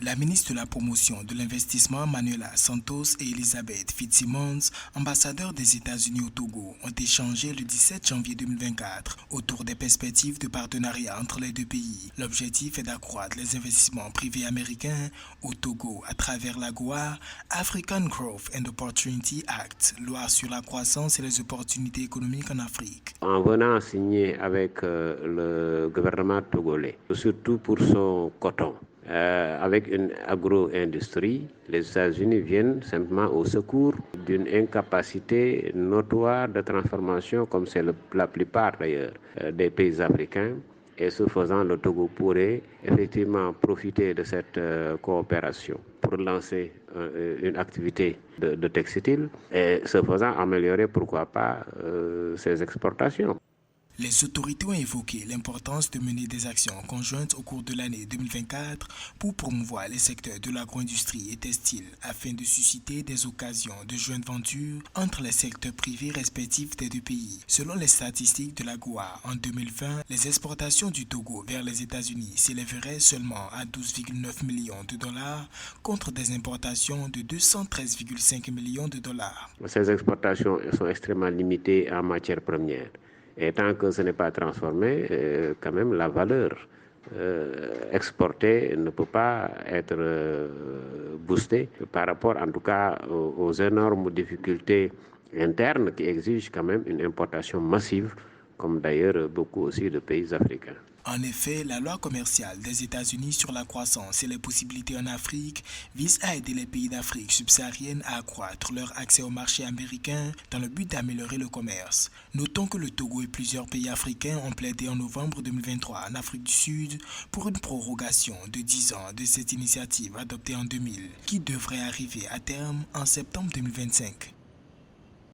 La ministre de la Promotion de l'Investissement Manuela Santos et Elizabeth Fitzsimmons, ambassadeurs des États-Unis au Togo, ont échangé le 17 janvier 2024 autour des perspectives de partenariat entre les deux pays. L'objectif est d'accroître les investissements privés américains au Togo à travers l'AGOA, African Growth and Opportunity Act, loi sur la croissance et les opportunités économiques en Afrique. En venant signer avec le gouvernement togolais, surtout pour son coton, avec une agro-industrie, les États-Unis viennent simplement au secours d'une incapacité notoire de transformation, comme c'est la plupart d'ailleurs des pays africains. Et ce faisant, le Togo pourrait effectivement profiter de cette coopération pour lancer une activité de textile et ce faisant améliorer, pourquoi pas, ses exportations. Les autorités ont évoqué l'importance de mener des actions conjointes au cours de l'année 2024 pour promouvoir les secteurs de l'agro-industrie et textile afin de susciter des occasions de joint venture entre les secteurs privés respectifs des deux pays. Selon les statistiques de la GOA, en 2020, les exportations du Togo vers les États-Unis s'élèveraient seulement à 12,9 millions de dollars contre des importations de 213,5 millions de dollars. Ces exportations sont extrêmement limitées en matières premières. Et tant que ce n'est pas transformé, quand même la valeur exportée ne peut pas être boostée par rapport en tout cas aux énormes difficultés internes qui exigent quand même une importation massive, comme d'ailleurs beaucoup aussi de pays africains. En effet, la loi commerciale des États-Unis sur la croissance et les possibilités en Afrique vise à aider les pays d'Afrique subsaharienne à accroître leur accès au marché américain dans le but d'améliorer le commerce. Notons que le Togo et plusieurs pays africains ont plaidé en novembre 2023 en Afrique du Sud pour une prorogation de 10 ans de cette initiative adoptée en 2000 qui devrait arriver à terme en septembre 2025.